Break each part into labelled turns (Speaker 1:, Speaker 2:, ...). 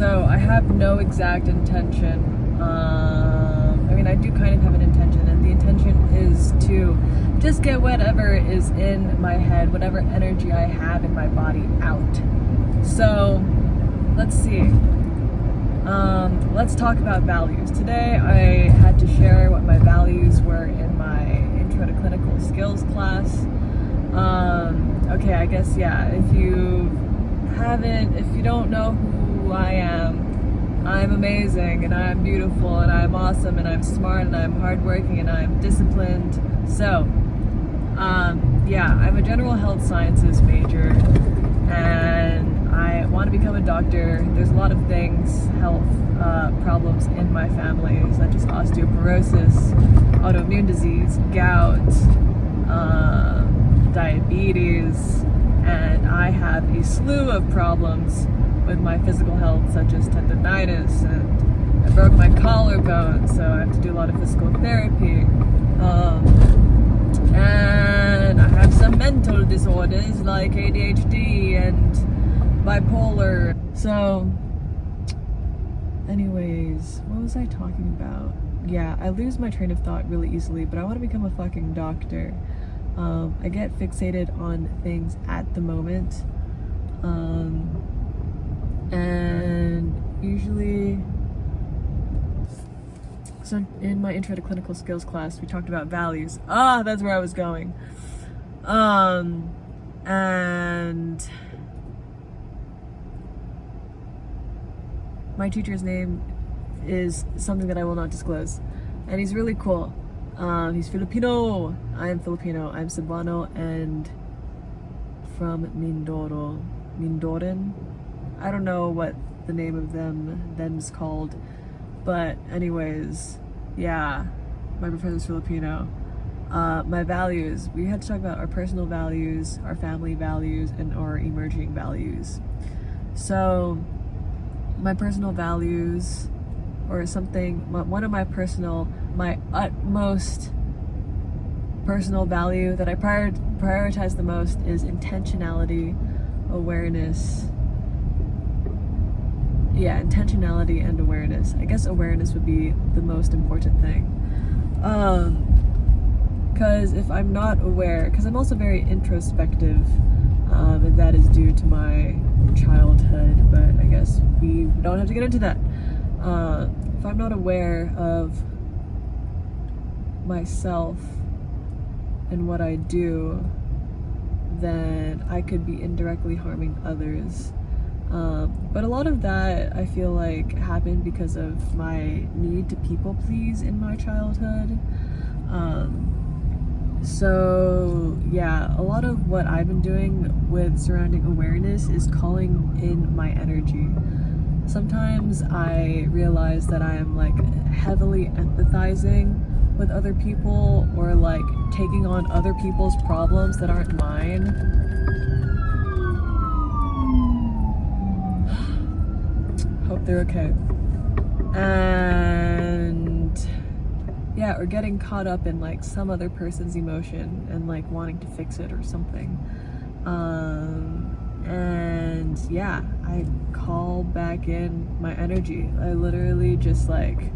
Speaker 1: So I have no exact intention. I mean, I do kind of have an intention, and the intention is to just get whatever is in my head, whatever energy I have in my body out. So let's see. Let's talk about values. Today I had to share what my values were in my Intro to Clinical Skills class. Okay, I guess, yeah, if you don't know who I am, I'm amazing, and I'm beautiful, and I'm awesome, and I'm smart, and I'm hardworking, and I'm disciplined. So, yeah, I'm a general health sciences major, and I want to become a doctor. There's a lot of things, health problems in my family, such as osteoporosis, autoimmune disease, gout, diabetes, and I have a slew of problems with my physical health, such as tendonitis, and I broke my collarbone, so I have to do a lot of physical therapy. And I have some mental disorders like ADHD and bipolar. So, anyways, what was I talking about? Yeah, I lose my train of thought really easily, but I want to become a fucking doctor. I get fixated on things at the moment, and usually, so in my Intro to Clinical Skills class, we talked about values. That's where I was going. And my teacher's name is something that I will not disclose, and he's really cool. He's Filipino. I am Filipino. I'm Cebuano and from Mindoran. I don't know what the name of them's called, but anyways, yeah, my professor's Filipino. My values. We had to talk about our personal values, our family values, and our emerging values. So, my personal values, or something, one of my utmost personal value that I prioritize the most is intentionality, awareness. Yeah, intentionality and awareness. I guess awareness would be the most important thing. Because if I'm not aware, because I'm also very introspective, and that is due to my childhood, but I guess we don't have to get into that. If I'm not aware of myself and what I do, then I could be indirectly harming others. But a lot of that I feel like happened because of my need to people please in my childhood. So yeah, a lot of what I've been doing with surrounding awareness is calling in my energy. Sometimes I realize that I am like heavily empathizing with other people, or like taking on other people's problems that aren't mine. Hope they're okay. And yeah, or getting caught up in like some other person's emotion and like wanting to fix it or something. And yeah, I call back in my energy. I literally just like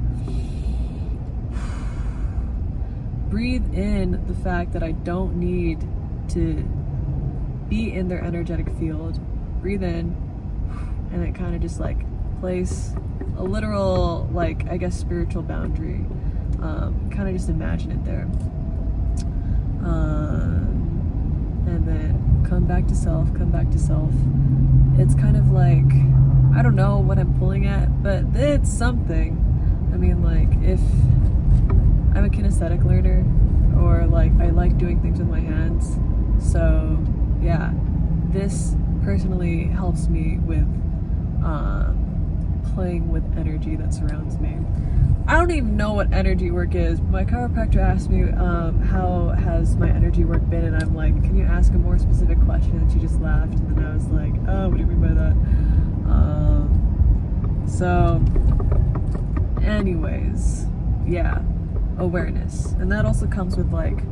Speaker 1: breathe in the fact that I don't need to be in their energetic field. Breathe in, and it kind of just like place a literal, like, I guess, spiritual boundary. Kind of just imagine it there. And then come back to self, come back to self. It's kind of like, I don't know what I'm pulling at, but it's something. I mean, like, if I'm a kinesthetic learner, or like I like doing things with my hands, so yeah, this personally helps me with playing with energy that surrounds me. I don't even know what energy work is. My chiropractor asked me how has my energy work been, and I'm like, can you ask a more specific question? And she just laughed, and then I was like, oh, what do you mean by that? So anyways, yeah, awareness. And that also comes with like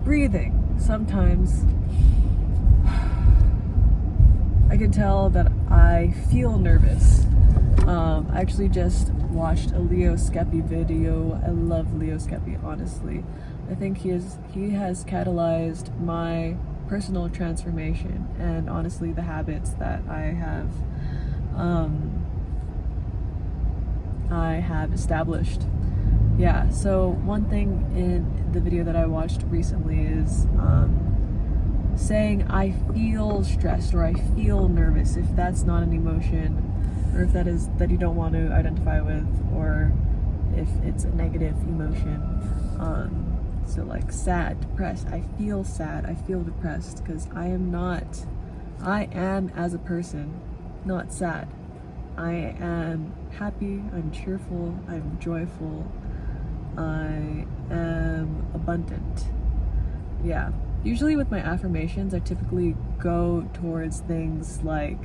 Speaker 1: breathing. Sometimes I can tell that I feel nervous, I actually just watched a Leo Skeppy video. I love Leo Skeppy, honestly. I think he has catalyzed my personal transformation and honestly the habits that I have established. Yeah, so one thing in the video that I watched recently is saying I feel stressed or I feel nervous, if that's not an emotion, or if that is that you don't want to identify with, or if it's a negative emotion. So like sad, depressed, I feel sad, I feel depressed, because I am as a person not sad. I am happy, I'm cheerful, I'm joyful, I am abundant. Yeah. Usually with my affirmations, I typically go towards things like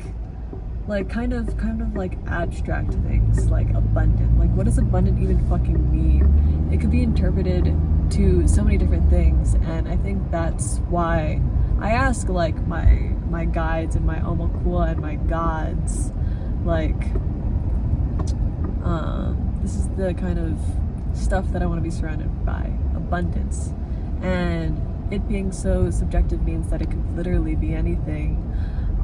Speaker 1: kind of like abstract things, like abundant. Like, what does abundant even fucking mean? It could be interpreted to so many different things, and I think that's why I ask like my guides and my omakua and my gods, like, this is the kind of stuff that I want to be surrounded by, abundance. And it being so subjective means that it could literally be anything,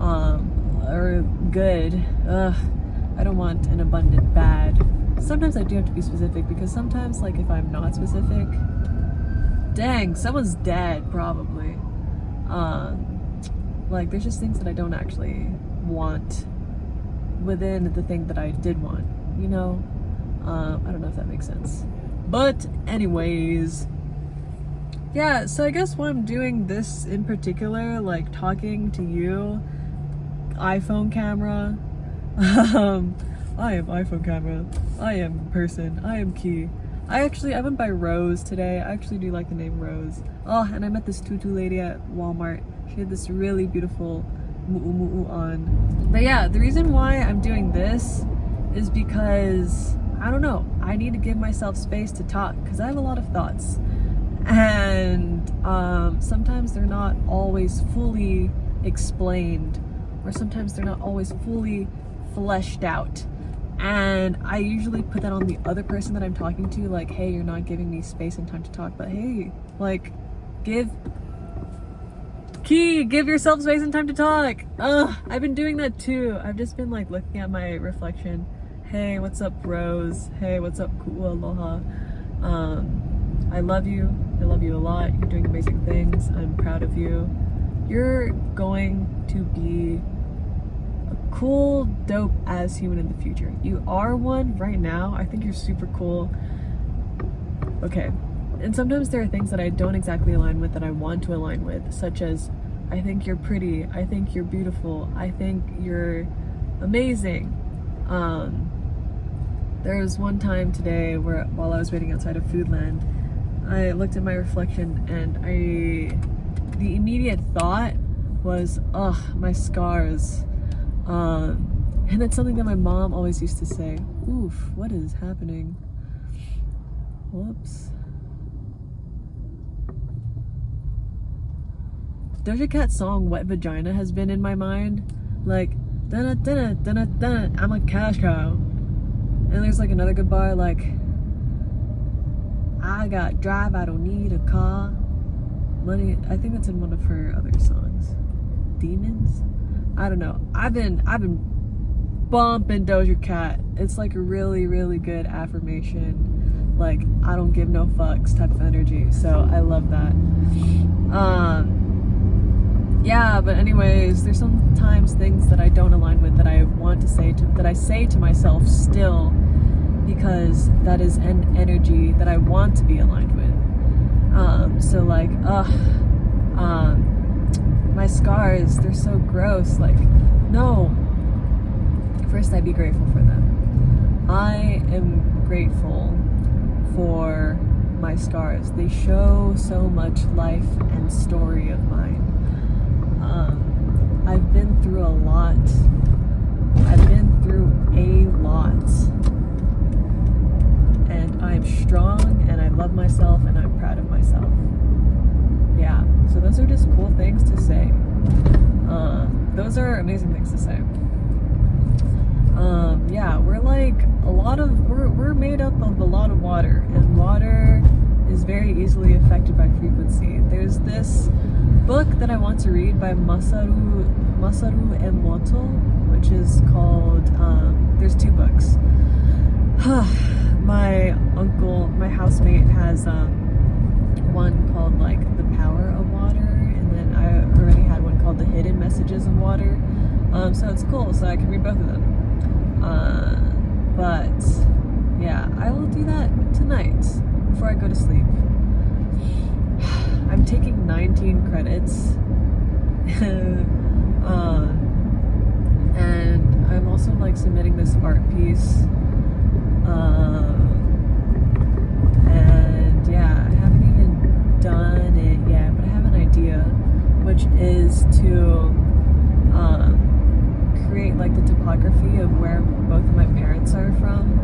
Speaker 1: or good. I don't want an abundant bad. Sometimes I do have to be specific, because sometimes, like, if I'm not specific, dang, someone's dead, probably. Like, there's just things that I don't actually want within the thing that I did want, you know? I don't know if that makes sense. But anyways, yeah, so I guess when I'm doing this in particular, like talking to you, iPhone camera, I am iPhone camera, I am person, I am Key. I went by Rose today. I actually do like the name Rose. Oh, and I met this tutu lady at Walmart. She had this really beautiful mu'u on. But yeah, the reason why I'm doing this is because, I don't know, I need to give myself space to talk, because I have a lot of thoughts. And sometimes they're not always fully explained, or sometimes they're not always fully fleshed out. And I usually put that on the other person that I'm talking to, like, hey, you're not giving me space and time to talk. But hey, like, give yourself space and time to talk. I've been doing that too. I've just been like looking at my reflection. Hey, what's up, Rose? Hey, what's up, Ku'aloha? I love you. I love you a lot. You're doing amazing things. I'm proud of you. You're going to be a cool, dope ass human in the future. You are one right now. I think you're super cool. Okay. And sometimes there are things that I don't exactly align with that I want to align with, such as, I think you're pretty. I think you're beautiful. I think you're amazing. There was one time today where, while I was waiting outside of Foodland, I looked at my reflection, and the immediate thought was, ugh, my scars. And it's something that my mom always used to say. Oof, what is happening? Whoops. Doja Cat's song Wet Vagina has been in my mind. Like, dun dun dun dun, I'm a cash cow. And there's like another good bar, like, I got drive, I don't need a car. Money, I think that's in one of her other songs. Demons? I don't know. I've been bumping Doja Cat. It's like a really, really good affirmation. Like, I don't give no fucks type of energy. So I love that. Yeah, but anyways, there's sometimes things that I don't align with that I want to say that I say to myself still, because that is an energy that I want to be aligned with. So like, my scars, they're so gross. Like, no. First, I'd be grateful for them. I am grateful for my scars. They show so much life and story of mine. I've been through a lot. I've been through a lot. And I'm strong, and I love myself, and I'm proud of myself. Yeah, so those are just cool things to say. Those are amazing things to say. yeah, we're made up of a lot of water, and water is very easily affected by frequency. There's this book that I want to read by Masaru Emoto, which is called, there's two books. My housemate has one called like The Power of Water, and then I already had one called The Hidden Messages of Water. So it's cool, so I can read both of them. But yeah, I will do that tonight before I go to sleep. I'm taking 19 credits. And I'm also like submitting this art piece. And yeah, I haven't even done it yet, but I have an idea, which is to create like the topography of where both of my parents are from.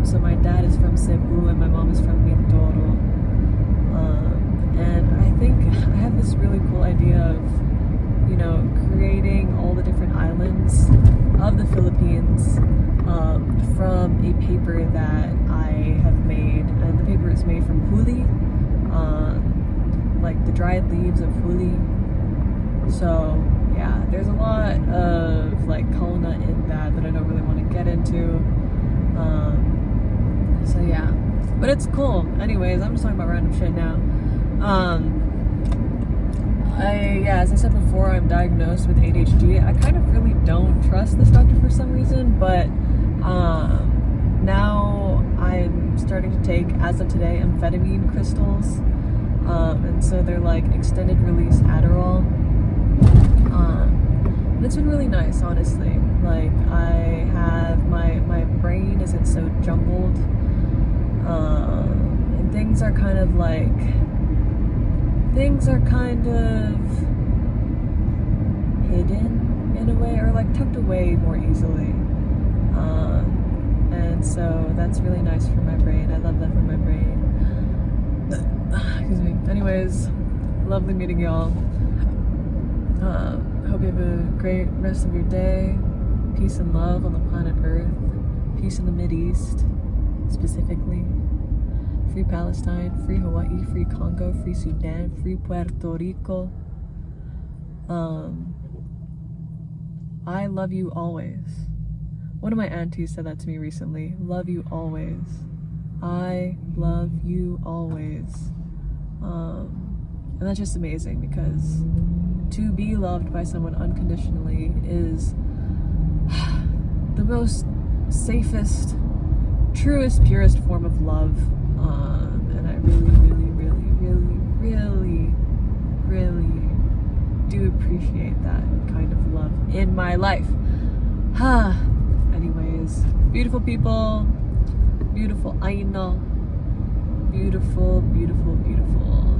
Speaker 1: So my dad is from Cebu and my mom is from Mindoro. And I think I have this really cool idea of, you know, creating all the different islands of the Philippines from a paper that I have made. And the paper is made from huli, like the dried leaves of huli. So yeah, there's a lot of like kauna in that I don't really want to get into. So yeah, but it's cool. Anyways, I'm just talking about random shit now. As I said before, I'm diagnosed with ADHD. I kind of really don't trust this doctor for some reason, but now I'm starting to take, as of today, amphetamine crystals, and so they're like extended release Adderall. And it's been really nice, honestly. Like, I have my brain isn't so jumbled, and things are kind of hidden in a way, or like tucked away more easily. And so that's really nice for my brain. I love that for my brain. Excuse me. Anyways, lovely meeting y'all. Hope you have a great rest of your day. Peace and love on the planet Earth. Peace in the Mideast, specifically. Free Palestine, free Hawaii, free Congo, free Sudan, free Puerto Rico. I love you always. One of my aunties said that to me recently. Love you always. I love you always. And that's just amazing, because to be loved by someone unconditionally is the most safest, truest, purest form of love. And I really do appreciate that kind of love in my life. Anyways, beautiful people, beautiful Aino, beautiful, beautiful, beautiful.